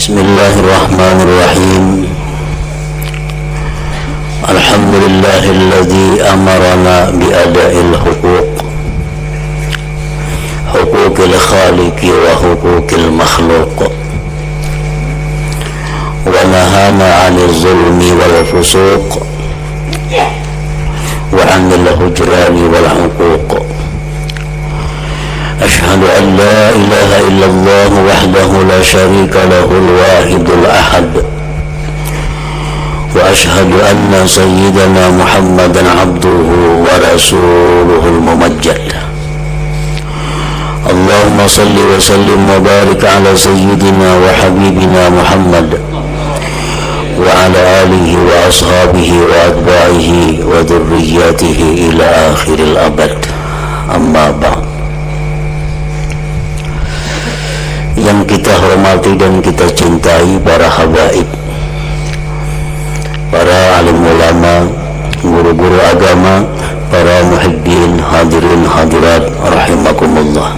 Bismillahirrahmanirrahim. Alhamdulillahilladzi amarana biada'il huquqil khaliqi wa huquqil makhluq wa nahana 'anil zulmi wal fusuq wa 'anil hujrani wal 'uquq. أشهد أن لا إله إلا الله وحده لا شريك له الواحد الأحد وأشهد أن سيدنا محمدا عبده ورسوله الممجد. اللهم صل وسلم وبارك على سيدنا وحبيبنا محمد وعلى آله وأصحابه وأتباعه وذرياته إلى آخر الأبد. أما بعد. Yang kita hormati dan kita cintai para habaib, para alim ulama, guru-guru agama, para muhibbin, hadirin hadirat rahimakumullah.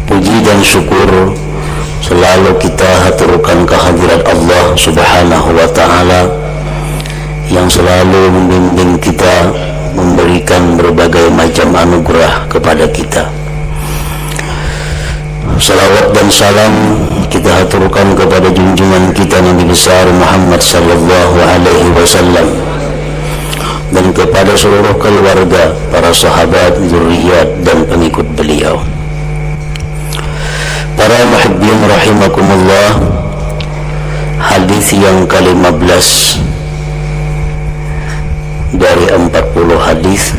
Puji dan syukur selalu kita haturkan kehadirat Allah Subhanahu wa ta'ala yang selalu membimbing kita, memberikan berbagai macam anugerah kepada kita. Salawat dan salam kita haturkan kepada junjungan kita Nabi besar Muhammad sallallahu alaihi wasallam dan kepada seluruh keluarga, para sahabat, zuriat dan pengikut beliau. Para muhibbin rahimakumullah, hadis yang ke-15 dari 40 hadis.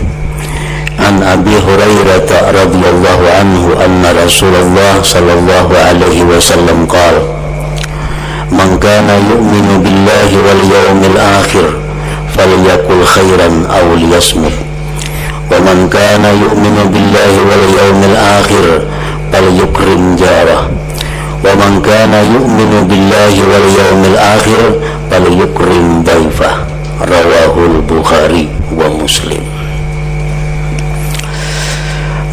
An Abi Hurairah radhiyallahu anhu anna Rasulullah sallallahu alaihi wasallam qala man kana yu'minu billahi wal yawmil akhir falyakul khairan aw liyasmut wa man kana yu'minu billahi wal yawmil akhir falyukrim jarah wa man kana yu'minu billahi wal yawmil akhir falyukrim dhaifah. Rawahul Bukhari wa Muslim.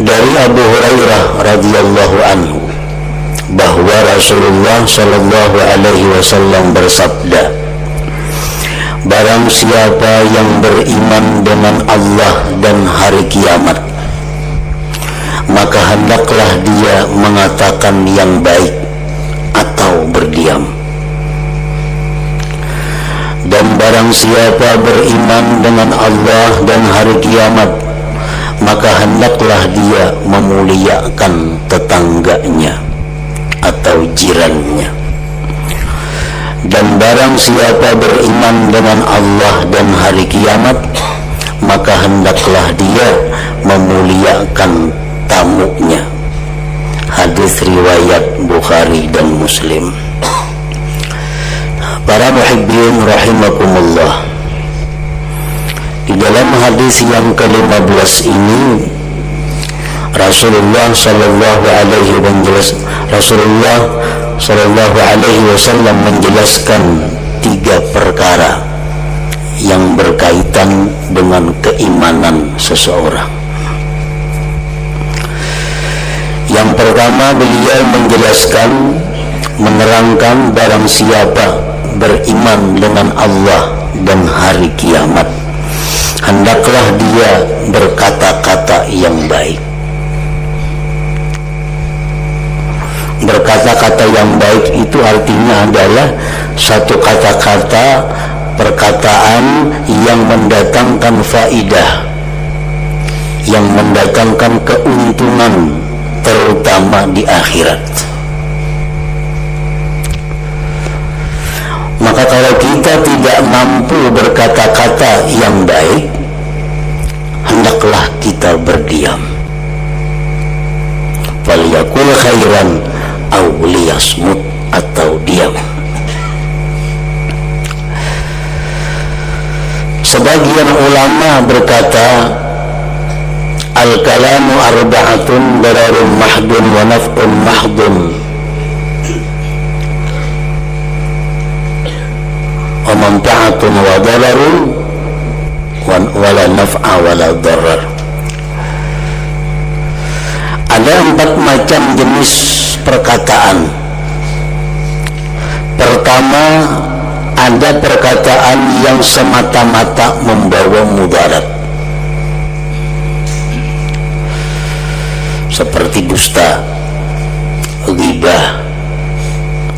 Dari Abu Hurairah radhiyallahu anhu bahwa Rasulullah sallallahu alaihi wasallam bersabda, barang siapa yang beriman dengan Allah dan hari kiamat, maka hendaklah dia mengatakan yang baik atau berdiam. Dan barang siapa beriman dengan Allah dan hari kiamat, maka hendaklah dia memuliakan tetangganya atau jirannya. Dan barang siapa beriman dengan Allah dan hari kiamat, maka hendaklah dia memuliakan tamunya. Hadis riwayat Bukhari dan Muslim. Para muhibbin rahimakumullah, di dalam hadis yang ke-15 ini Rasulullah sallallahu alaihi wasallam menjelaskan 3 perkara yang berkaitan dengan keimanan seseorang. Yang pertama, beliau menjelaskan, menerangkan barang siapa beriman dengan Allah dan hari kiamat, hendaklah dia berkata-kata yang baik. Berkata-kata yang baik itu artinya adalah satu kata-kata, perkataan yang mendatangkan faidah, yang mendatangkan keuntungan, terutama di akhirat. Maka kalau kita tidak mampu berkata-kata yang baik, hendaklah kita berdiam. Falyakul khairan aw liyasmut, atau diam. Sebagian ulama berkata, al-kalamu arba'atun dararun mahdun wa naf'un mahdun wa manfa'atun wa dararun wa la naf'a wa la darar. Ada 4 macam jenis perkataan semata-mata membawa mudarat, seperti dusta, ghibah,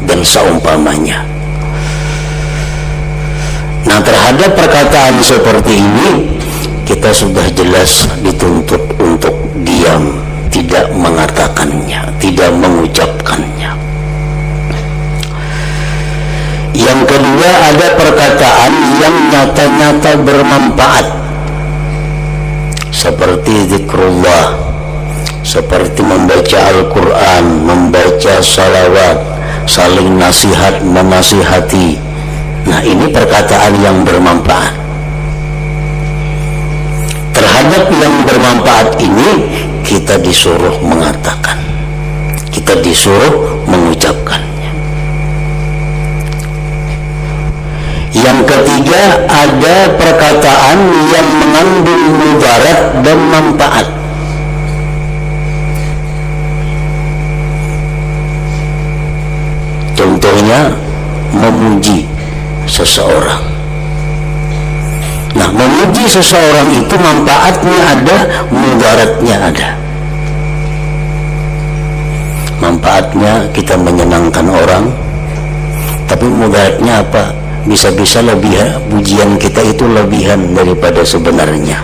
dan seumpamanya. Nah, terhadap perkataan seperti ini kita sudah jelas dituntut untuk diam, tidak mengatakannya, tidak mengucapkannya. Yang kedua, ada perkataan yang nyata-nyata bermanfaat, seperti zikrullah, seperti membaca Al-Quran, membaca salawat, saling nasihat menasihati. Nah, ini perkataan yang bermanfaat. Terhadap yang bermanfaat ini kita disuruh mengatakan, kita disuruh mengucapkannya. Yang ketiga, ada perkataan yang mengandung mudarat dan manfaat. Contohnya memuji seseorang. Nah, memuji seseorang itu manfaatnya ada, mudaratnya ada. Manfaatnya kita menyenangkan orang, tapi mudaratnya apa? Bisa-bisa pujian kita itu lebihan daripada sebenarnya,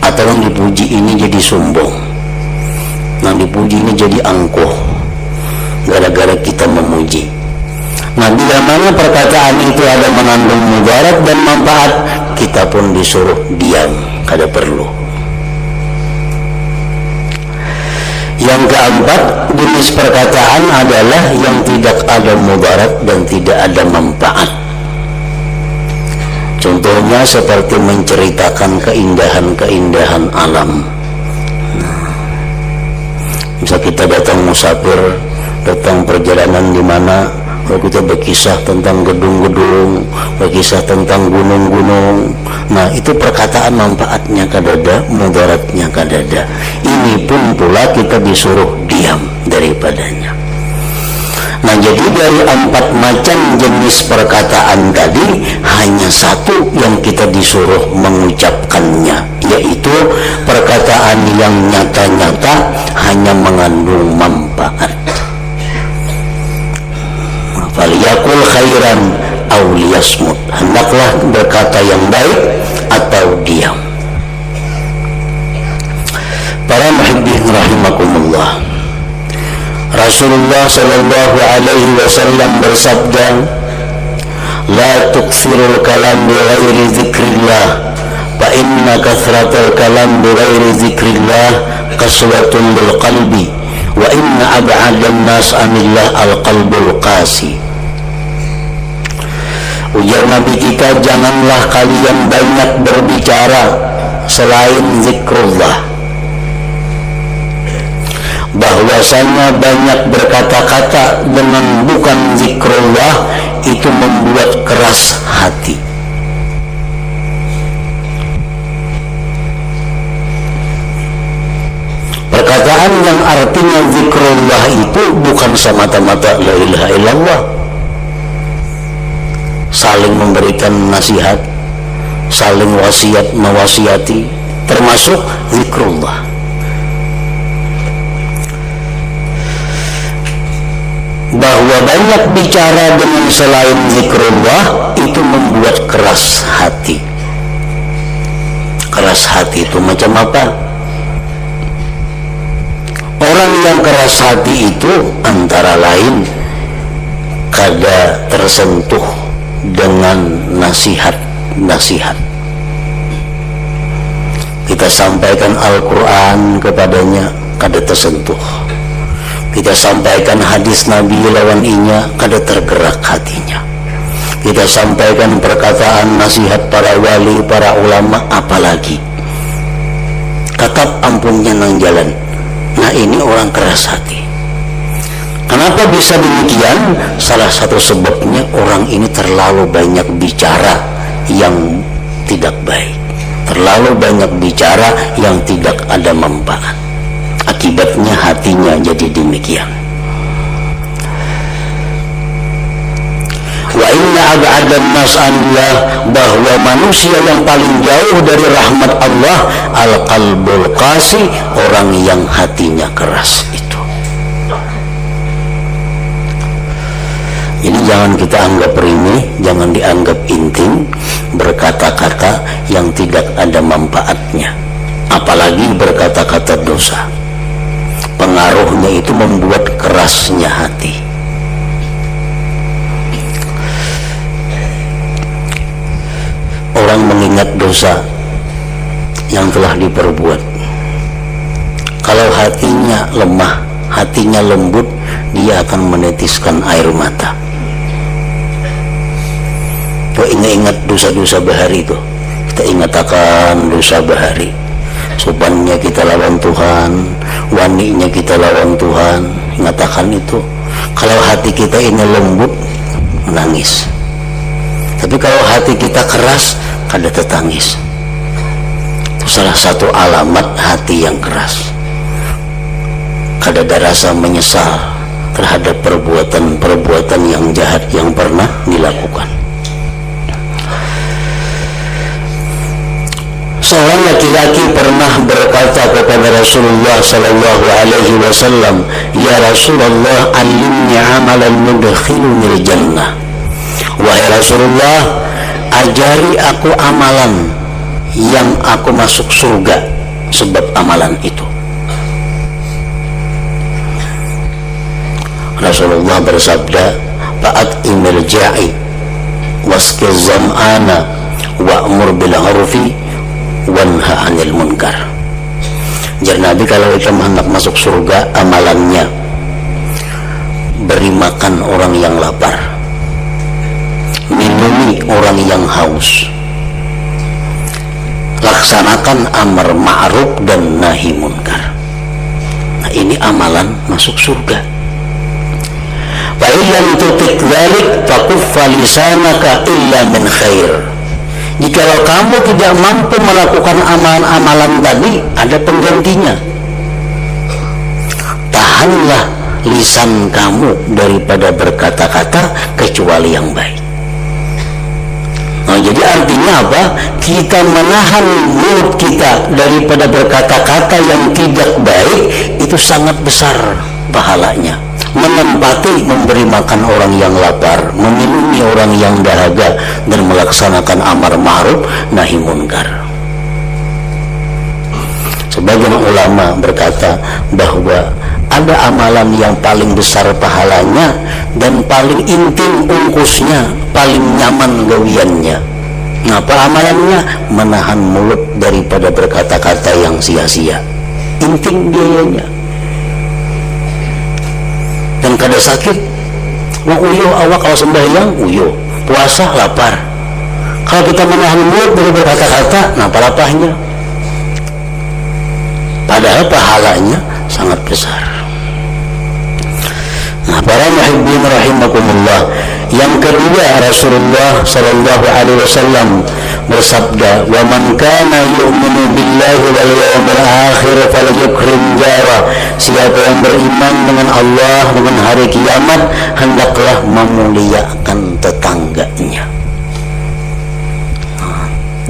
atau yang dipuji ini jadi sombong, yang dipuji ini jadi angkuh gara-gara kita memuji. Nah, bila mana perkataan itu ada mengandung mudarat dan manfaat, kita pun disuruh diam, kada perlu. Yang keempat, jenis perkataan adalah yang tidak ada mudarat dan tidak ada manfaat. Contohnya seperti menceritakan keindahan-keindahan alam. Bisa kita datang musafir, datang perjalanan di mana kita berkisah tentang gedung-gedung, berkisah tentang gunung-gunung. Nah, itu perkataan manfaatnya kadada, mudaratnya kadada. Ini pun pula kita disuruh diam daripadanya. Nah, jadi dari 4 macam jenis perkataan tadi, hanya satu yang kita disuruh mengucapkannya, yaitu perkataan yang nyata-nyata hanya mengandung manfaat. Faliyakul khairan aw liyasmut, hendaklah berkata yang baik atau diam. Para muhibbin rahimakumullah, Rasulullah sallallahu alaihi wasallam bersabda, la tukthirul kalam bi ghairi dzikrillah, fa inna kathratal kalam bi ghairi dzikrillah qaswatun bil qalbi, wa inna ab'adan nas anillah al qalbul qasi. Ujar Nabi kita, janganlah kalian banyak berbicara selain zikrullah, bahwasanya banyak berkata-kata dengan bukan zikrullah itu membuat keras hati. Perkataan yang artinya zikrullah itu bukan semata-mata la ilaha illallah, saling memberikan nasihat, saling wasiat mewasiati, termasuk zikrullah. Bahwa banyak bicara dengan selain zikrullah itu membuat keras hati. Keras hati itu macam apa? Orang yang keras hati itu antara lain kada tersentuh dengan nasihat-nasihat. Kita sampaikan Al-Quran kepadanya, kada tersentuh. Kita sampaikan hadis Nabi lawan inya, kada tergerak hatinya. Kita sampaikan perkataan nasihat para wali, para ulama, apalagi tetap ampunnya nang jalan. Nah, ini orang keras hati. Kenapa bisa demikian? Salah satu sebabnya orang ini terlalu banyak bicara yang tidak baik, terlalu banyak bicara yang tidak ada manfaat. Akibatnya hatinya jadi demikian. Wa inna ab'adan nas anillah, bahwa manusia yang paling jauh dari rahmat Allah al-qalbul qasi, orang yang hatinya keras itu. Jadi jangan kita anggap remeh, jangan dianggap intim berkata-kata yang tidak ada manfaatnya, apalagi berkata-kata dosa. Pengaruhnya itu membuat kerasnya hati. Orang mengingat dosa yang telah diperbuat, kalau hatinya lemah, hatinya lembut, dia akan menetiskan air mata. Ingat dosa-dosa bahari itu, kita ingatkan dosa bahari. Sopannya kita lawan Tuhan, waninya kita lawan Tuhan, ingatakan itu. Kalau hati kita ini lembut, menangis. Tapi kalau hati kita keras, kada tetangis. Itu salah satu alamat hati yang keras. Kada ada rasa menyesal terhadap perbuatan-perbuatan yang jahat yang pernah dilakukan. Seorang laki-laki pernah berkata kepada Rasulullah sallallahu alaihi wasallam, "Ya Rasulullah, alimni amalan mudkhilunil jannah." Wahai Rasulullah, ajari aku amalan yang aku masuk surga sebab amalan itu. Rasulullah bersabda, "Fa'at imil ja'i wasqiz zam'ana wa'mur bil 'urfi wanha 'anil munkar." Jadi Nabi kalau kita hendak masuk surga, amalannya beri makan orang yang lapar, minumi orang yang haus, laksanakan amar ma'ruf dan nahi munkar. Nah, ini amalan masuk surga. Fa illam tutik dzalik fakuffa lisanaka illa min khair. Jikalau kamu tidak mampu melakukan amalan-amalan tadi, ada penggantinya. Tahanlah lisan kamu daripada berkata-kata kecuali yang baik. Nah, jadi artinya apa? Kita menahan mulut kita daripada berkata-kata yang tidak baik, itu sangat besar pahalanya. Menempati memberi makan orang yang lapar, meminumi orang yang dahaga, dan melaksanakan amar ma'ruf nahi munkar. Sebagian ulama berkata bahwa ada amalan yang paling besar pahalanya dan paling intim ungkusnya, paling nyaman gawiannya. Apa amalannya? Menahan mulut daripada berkata-kata yang sia-sia. Intim biayanya. Dan kada sakit. Wong uyo awak kalau sembahyang uyo, puasa lapar. Kalau kita menahan mulut dari berkata-kata, nah palapahnya. Padahal pahalanya sangat besar. Nah, para muhibbin rahimakumullah, yang kedua Rasulullah sallallahu alaihi wasallam bersabda, "Wa man kana yu'minu billahi wal yawmil akhir falyukrim jara." Siapa yang beriman dengan Allah, dengan hari kiamat, hendaklah memuliakan tetangganya,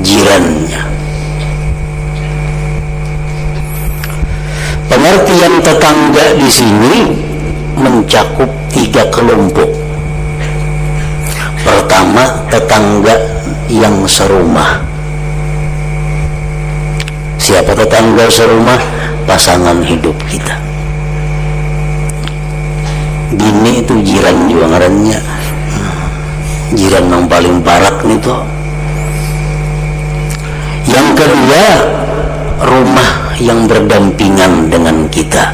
jirannya. Pengertian tetangga di sini mencakup 3 kelompok. Pertama, tetangga yang serumah. Siapa tetangga serumah? Pasangan hidup kita. Bini itu jiran juga ngarannya. Jiran yang paling barak nih tuh. Yang kedua, rumah yang berdampingan dengan kita.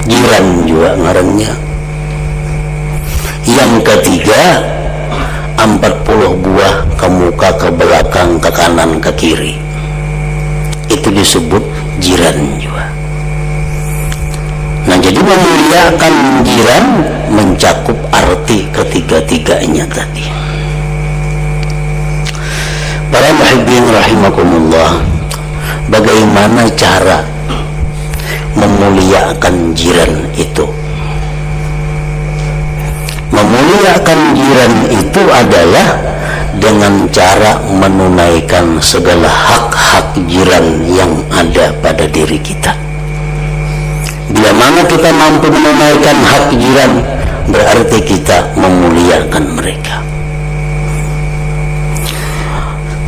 Jiran juga ngarannya. Yang ketiga, 40 buah ke muka, ke belakang, ke kanan, ke kiri. Itu disebut jiran juga. Nah, jadi memuliakan jiran mencakup arti ketiga-tiganya tadi. Para muhibbin rahimakumullah, bagaimana cara memuliakan jiran itu? Memuliakan memuliakan jiran itu adalah dengan cara menunaikan segala hak-hak jiran yang ada pada diri kita. Bila mana kita mampu menunaikan hak jiran, berarti kita memuliakan mereka.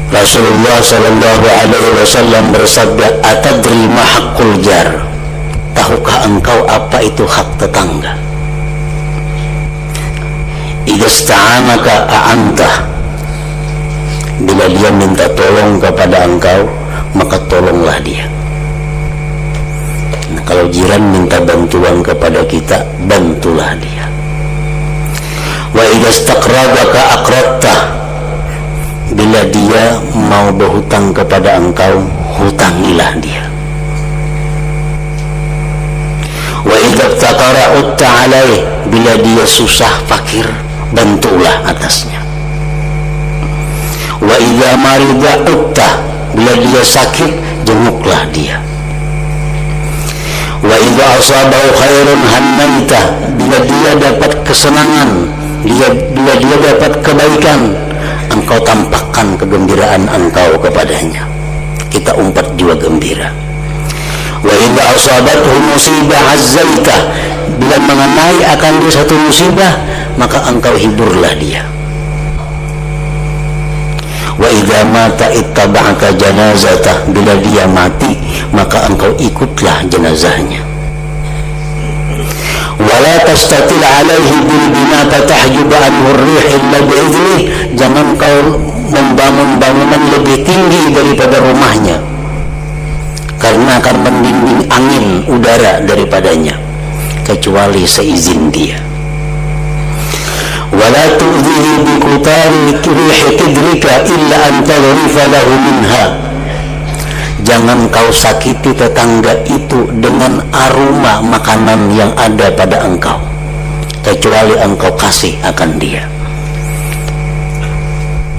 Rasulullah sallallahu alaihi wasallam bersabda, "Atadri ma haqqul jar?" Tahukah engkau apa itu hak tetangga? Idza sta'anaka a'antah. Bila dia minta tolong kepada engkau, maka tolonglah dia. Nah, kalau jiran minta bantuan kepada kita, bantulah dia. Wa idza istaqradaka aqradtah. Bila dia mau berhutang kepada engkau, hutangilah dia. Wa idza taqara utta alaih. Bila dia susah fakir, bantulah atasnya. Wa idza marida utta. Bila dia sakit, jenguklah dia. Wa idza asabahu khairun hannaita. Bila dia dapat kesenangan, bila dia dapat kebaikan, engkau tampakkan kegembiraan engkau kepadanya. Kita umpat jiwa gembira. Wa idza asabathu musibah azzaita. Bila mengenai akan dia satu musibah, maka engkau hiburlah dia. Wa idza mata ittaba'aka janazatah. Bila dia mati, maka engkau ikutlah jenazahnya. Wala tastatil alaihi bil bina fatahjub anhu ar-rih illa bi'idnih. Jangan kau membangun bangunan lebih tinggi daripada rumahnya, karena akan membimbing angin udara daripadanya, kecuali seizin dia. Wala tu'dhihi bi qutari rihi kidrika illa an tadhrifa lahu minha. Jangan kau sakiti tetangga itu dengan aroma makanan yang ada pada engkau, kecuali engkau kasih akan dia.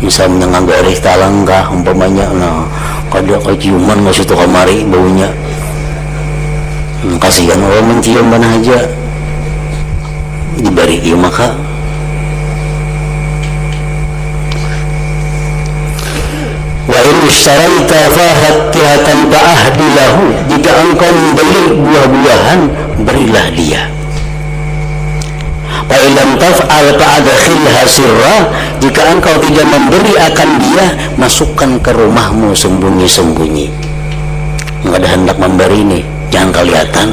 Misalnya nganggaris talangkah umpamanya, nah kada keciuman masih tu kamari baunya, kasihan orang mencium mana aja diberi dia maka. Wa in ishtaraita fahatihatan fa'ahdi lahu. Jika engkau membeli buah-buahan, berilah dia. Fa illam taf'al fa'adkhilha sirra. Jika engkau tidak memberi akan dia, masukkan ke rumahmu sembunyi-sembunyi. Enggak ada hendak memberi nih, jangan kelihatan.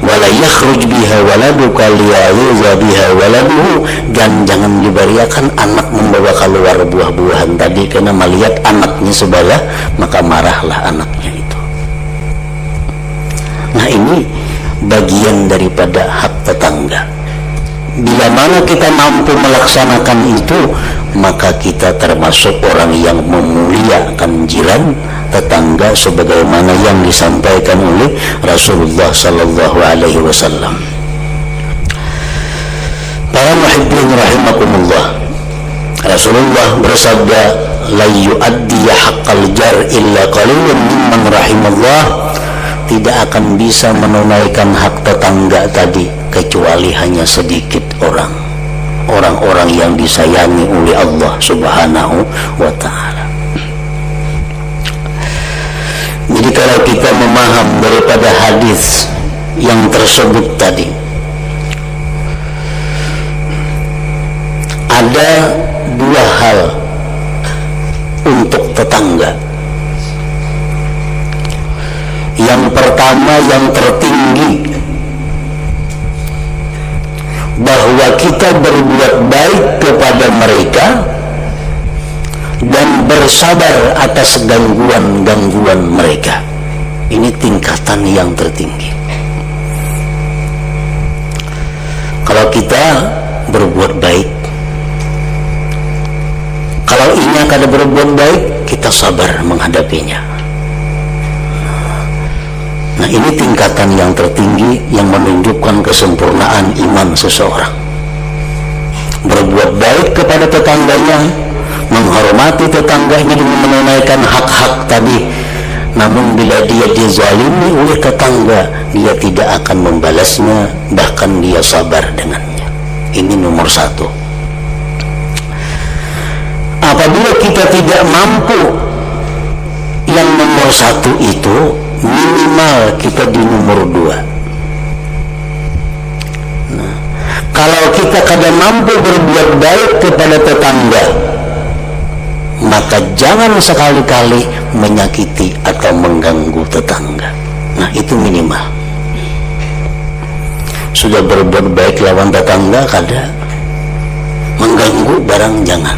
Wala yakhruj biha waladuka liyayuza biha waladuhu. Dan jangan diberiakan anak membawa keluar buah-buahan tadi, karena melihat anaknya sebelah, maka marahlah anaknya itu. Nah, ini bagian daripada hak tetangga. Bila mana kita mampu melaksanakan itu, maka kita termasuk orang yang memuliakan jiran, tetangga, sebagaimana yang disampaikan oleh Rasulullah sallallahu alaihi wasallam. Para muhibbin rahimakumullah, Rasulullah bersabda, la yu'addi haqqal jar illa qalilun mimman rahimallah. Tidak akan bisa menunaikan hak tetangga tadi kecuali hanya sedikit orang-orang yang disayangi oleh Allah subhanahu wa ta'ala. Jadi kalau kita memaham daripada hadis yang tersebut tadi, ada dua hal untuk tetangga. Yang pertama, yang tertinggi, bahwa kita berbuat baik kepada mereka dan bersabar atas gangguan-gangguan mereka. Ini tingkatan yang tertinggi. Kalau kita berbuat baik, kalau ini kada berbuat baik, kita sabar menghadapinya. Nah, ini tingkatan yang tertinggi yang menunjukkan kesempurnaan iman seseorang. Berbuat baik kepada tetangganya, menghormati tetangganya dengan menunaikan hak-hak tadi. Namun bila dia dizalimi oleh tetangga, dia tidak akan membalasnya, bahkan dia sabar dengannya. Ini nomor nomor satu. Apabila kita tidak mampu yang nomor satu itu, minimal kita di nomor dua. Nah, kalau kita kada mampu berbuat baik kepada tetangga, maka jangan sekali-kali menyakiti atau mengganggu tetangga. Nah, itu minimal. Sudah berbuat baik lawan tetangga kada, mengganggu barang jangan,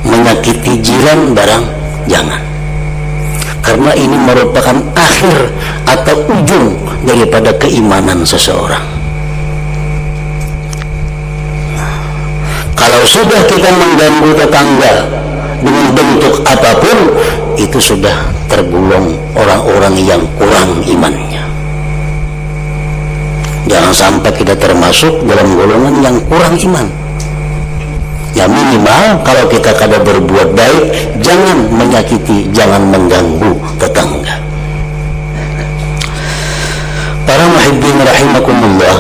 menyakiti jiran barang jangan, karena ini merupakan akhir atau ujung daripada keimanan seseorang. Kalau sudah kita mengganggu tetangga dengan bentuk apapun, itu sudah tergolong orang-orang yang kurang imannya. Jangan sampai kita termasuk dalam golongan yang kurang iman. Ya minimal kalau kita kada berbuat baik, jangan menyakiti, jangan mengganggu tetangga. Para muhibbin rahimakumullah,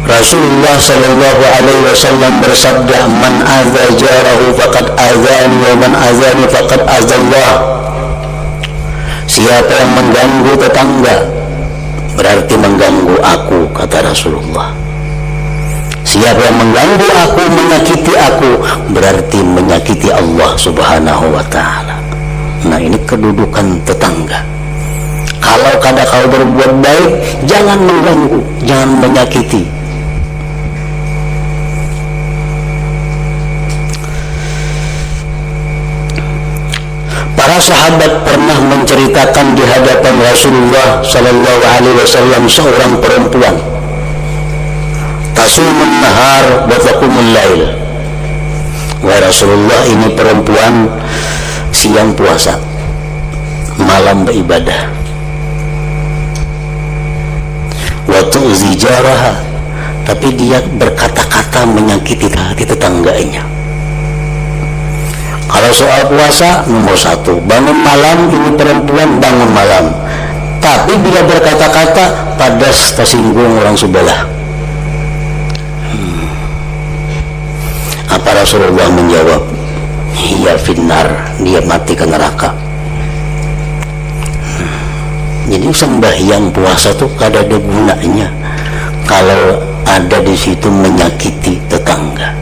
Rasulullah sallallahu alaihi wasallam bersabda, "Man adza jarahu faqad adzani wa man adzani faqad adzallah." Siapa yang mengganggu tetangga berarti mengganggu aku, kata Rasulullah. Siapa yang mengganggu aku, menyakiti aku, berarti menyakiti Allah subhanahu wa ta'ala. Nah, ini kedudukan tetangga. Kalau kada kau berbuat baik, jangan mengganggu, jangan menyakiti. Para sahabat pernah menceritakan di hadapan Rasulullah sallallahu alaihi wasallam seorang perempuan, tasumun nahar wa taqumul lail. Wahai Rasulullah, ini perempuan siang puasa, malam beribadah. Wa tu'zi jaraha, tapi dia berkata-kata menyakiti hati tetangganya. Kalau soal puasa, nomor satu, bangun malam, ini perempuan bangun malam. Tapi bila berkata-kata, padas tersinggung orang sebelah. Apa Rasulullah menjawab? Hiya finnar, dia mati ke neraka. Jadi sembahyang puasa tuh kada ada gunanya kalau ada di situ menyakiti tetangga.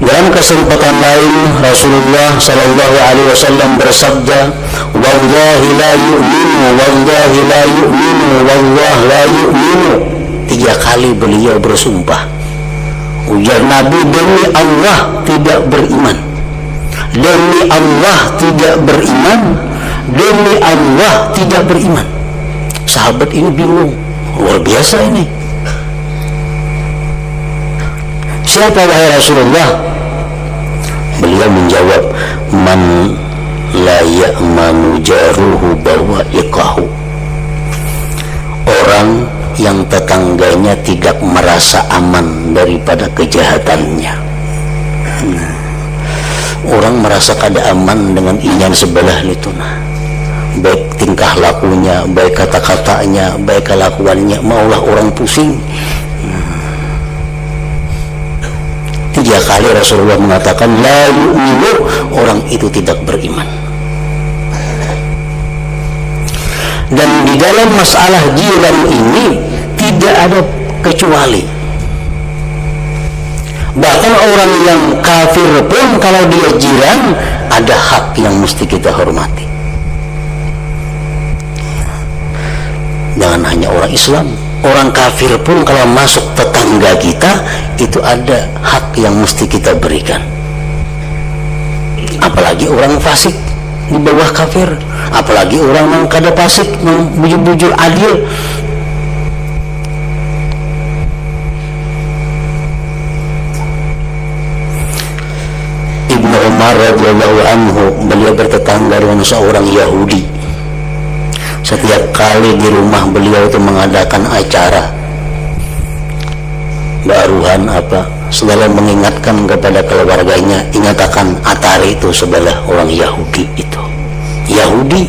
Dalam kesempatan lain Rasulullah sallallahu alaihi wasallam bersabda, "Wallahi la yu'minu, wallahi la yu'minu, wallahi la yu'minu." 3 kali beliau bersumpah. Ujar Nabi, demi Allah tidak beriman, demi Allah tidak beriman, demi Allah tidak beriman. Sahabat ini bingung, luar biasa ini. Siapa wahai Rasulullah? Beliau menjawab, man la ya'manu jaruhu bawa'iqahu. Orang yang tetangganya tidak merasa aman daripada kejahatannya. Orang merasa kada aman dengan inyan sebelah itu, nah. Baik tingkah lakunya, baik kata-katanya, baik kelakuannya, maulah orang pusing. 3 kali Rasulullah mengatakan la yu'minu, orang itu tidak beriman. Dan di dalam masalah jiran ini tidak ada kecuali. Bahkan orang yang kafir pun kalau dia jiran, ada hak yang mesti kita hormati. Jangan hanya orang Islam, orang kafir pun kalau masuk tetangga kita, itu ada hak yang mesti kita berikan. Apalagi orang fasik di bawah kafir, apalagi orang yang kada fasik, yang bujur-bujur adil. Ibnu Umar radhiyallahu anhu, beliau bertetangga dengan seorang Yahudi. Setiap kali di rumah beliau itu mengadakan acara baruhan apa, selalu mengingatkan kepada keluarganya, ingatkan Atari itu sebelah orang Yahudi itu. Yahudi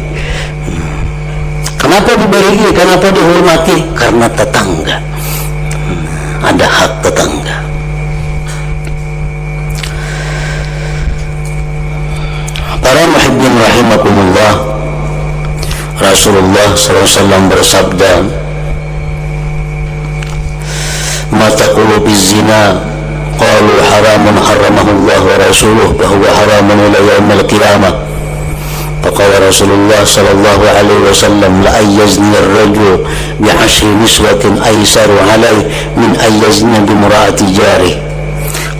Kenapa diberi? Kenapa dihormati? Karena tetangga. Ada hak tetangga. Para muhibbin rahimakumullah, Rasulullah SAW bersabda, "Ma taqulu bizina?" Qalu haramun haramahullah wa rasuluh bahwa haramun ila yaumil qiyamah. Faqala Rasulullah sallallahu alaihi wasallam, la ayyazni ar-rajul bi 'ashri niswatin aysaru alayhi min ayyazni bi mura'ati jarih.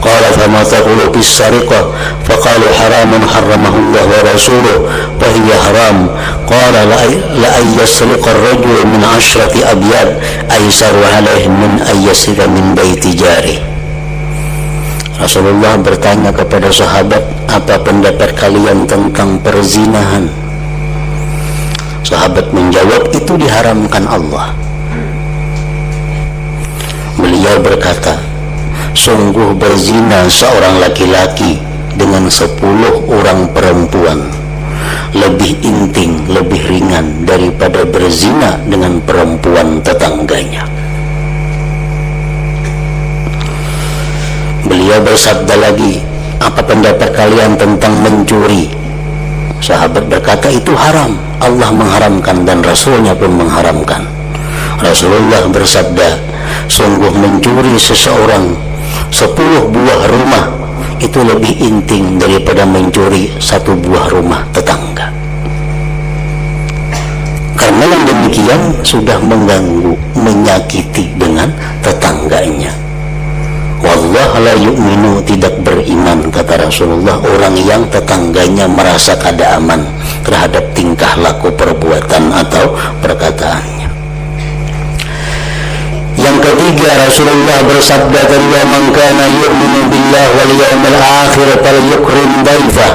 Qala fama taqulu bis sariqah? Faqalu haramun haramahullah wa rasuluh fa hiya haram. Qala la ayyasriqa ar-rajul min 'ashrati abyad aysaru alayhi min ayyasriqa min baiti jarih. Rasulullah bertanya kepada sahabat, apa pendapat kalian tentang perzinahan? Sahabat menjawab, itu diharamkan Allah. Beliau berkata, sungguh berzina seorang laki-laki dengan 10 orang perempuan lebih inting, lebih ringan daripada berzina dengan perempuan tetangganya. Beliau bersabda lagi, apa pendapat kalian tentang mencuri? Sahabat berkata, itu haram. Allah mengharamkan dan Rasulnya pun mengharamkan. Rasulullah bersabda, sungguh mencuri seseorang 10 buah rumah itu lebih inting daripada mencuri 1 buah rumah tetangga. Karena yang demikian sudah mengganggu, menyakiti dengan tetangganya. Wallah la yu'minu, tidak beriman, kata Rasulullah, orang yang tetangganya merasa kada aman terhadap tingkah laku, perbuatan atau perkataannya. Yang ketiga, Rasulullah bersabda, man kana yu'minu billah wal yawmil akhir falyukrim dhaifah.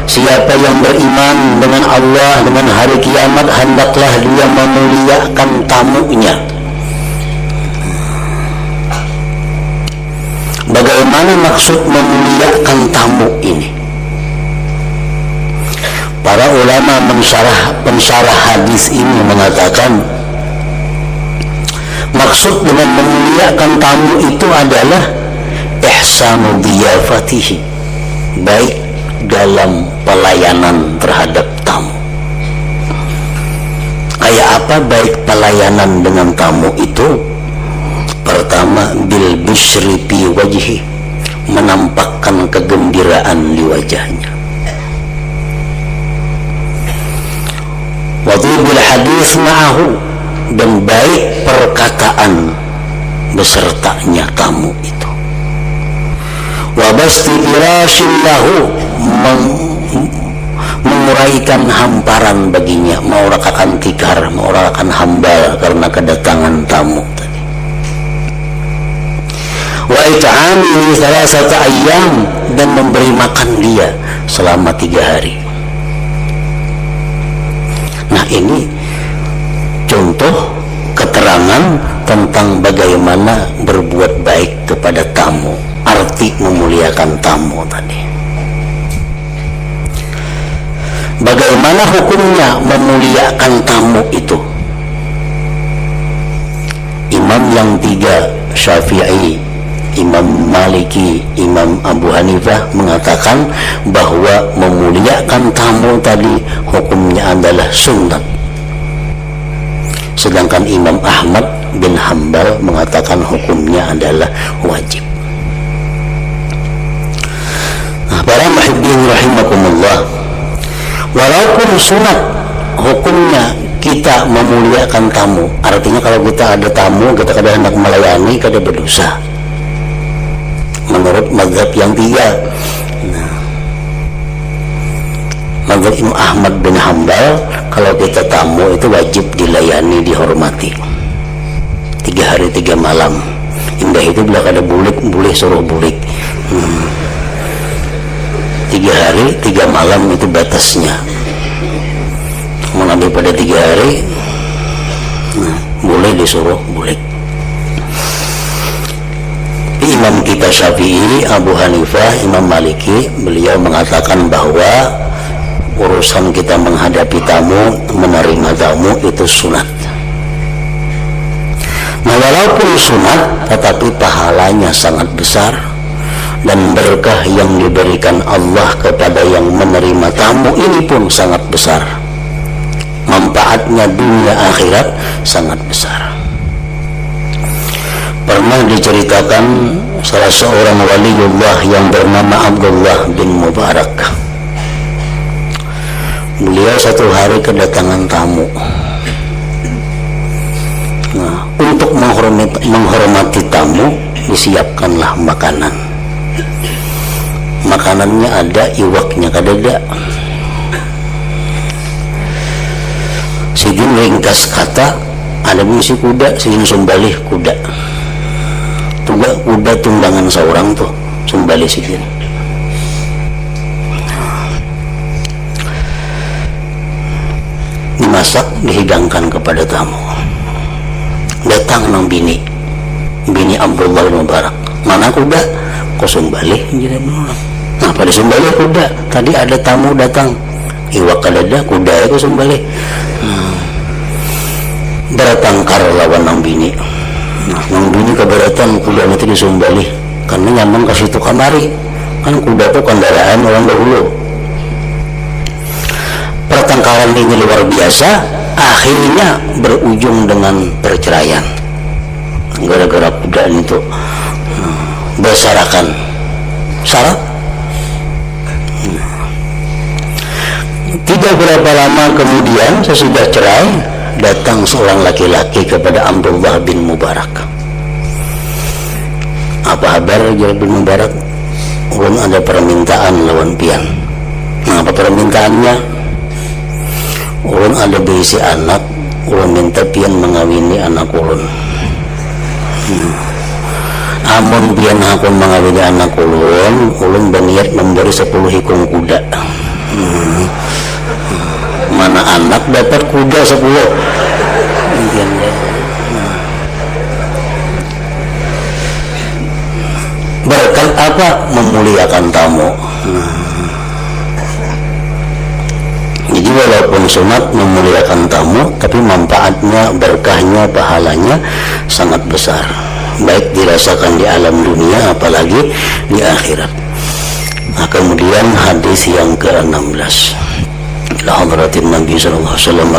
Siapa yang beriman dengan Allah, dengan hari kiamat, hendaklah dia memuliakan tamunya. Bagaimana maksud memuliakan tamu ini? Para ulama pensyarah hadis ini mengatakan, maksud dengan memuliakan tamu itu adalah ihsanu diyafatihi, baik dalam pelayanan terhadap tamu. Kayak apa baik pelayanan dengan tamu itu? Pertama, bil bisyri fi wajhi, menampakkan kegembiraan di wajahnya. Wa bil hadis ma'ahu, dan baik perkataan besertanya tamu itu. Wa basti firashin lahu, menguraikan hamparan baginya, menguraikan tikar, menguraikan hambal karena kedatangan tamu tadi. Wa it'amihi thalathata ayyam, dan memberi makan dia selama 3 hari. Nah, ini contoh keterangan tentang bagaimana berbuat baik kepada tamu, arti memuliakan tamu tadi. Bagaimana hukumnya memuliakan tamu itu? Imam yang 3, Syafi'i, Imam Maliki, Imam Abu Hanifah mengatakan bahwa memuliakan tamu tadi hukumnya adalah sunnat. Sedangkan Imam Ahmad bin Hanbal mengatakan hukumnya adalah wajib. Nah, para muhibbin rahimakumullah, walaupun sunat, hukumnya kita memuliakan tamu. Artinya kalau kita ada tamu, kita kada hendak melayani, kada berdosa. Menurut mazhab yang 3. Nah, mazhab Imam Ahmad bin Hanbal, kalau kita tamu itu wajib dilayani, dihormati 3 hari 3 malam. Indah itu bila ada bulik, boleh suruh bulik. 3 hari 3 malam itu batasnya. Mengambil pada 3 hari, nah, boleh disuruh bulik. Imam kita Syafi'i, Abu Hanifah, Imam Maliki, beliau mengatakan bahwa urusan kita menghadapi tamu, menerima tamu itu sunat. Nah, walaupun sunat, tetapi pahalanya sangat besar, dan berkah yang diberikan Allah kepada yang menerima tamu ini pun sangat besar. Manfaatnya dunia akhirat sangat besar. Pernah diceritakan salah seorang waliullah yang bernama Abdullah bin Mubarak. Beliau satu hari kedatangan tamu. Nah, untuk menghormati tamu, disiapkanlah makanan. Makanannya ada, iwaknya kadada. Sijun ringkas kata, ada misi kuda, sijun sumbalih kuda. Tuga kuda tunggangan seorang tuh, sumbalih sijun. Dimasak, dihidangkan kepada tamu. Datang nang bini Abdullah bin Mubarak. Mana kuda? Kok sumbalih? Nah, pada sumbalih kuda. Tadi ada tamu datang. Iwak kadada, kuda itu sumbalih. Beratangkar lawan nang bini. Nah, nang bini keberatan kuda itu disumbalih karena nyaman ke situ kamari. Kan kuda itu kendaraan orang dahulu. Pertengkaran ini luar biasa, akhirnya berujung dengan perceraian gara-gara kuda itu bersarakan syarat. Tidak berapa lama kemudian sesudah cerai, datang seorang laki-laki kepada Abdullah bin Mubarak. Apa kabar bin Mubarak? Ulun ada permintaan lawan pian. Nah, apa permintaannya? Ulun ada berisi anak, ulun minta pian mengawini anak ulun. Amun pian hakun mengawini anak ulun berniat memberi 10 hikung kuda. Mana anak dapat kuda 10. Berkat apa? Memuliakan tamu. Jadi walaupun sunat memuliakan tamu, tapi manfaatnya, berkahnya, pahalanya sangat besar, baik dirasakan di alam dunia apalagi di akhirat. Nah, kemudian hadis yang ke-16, la hadratin Nabi sallallahu alaihi wasallam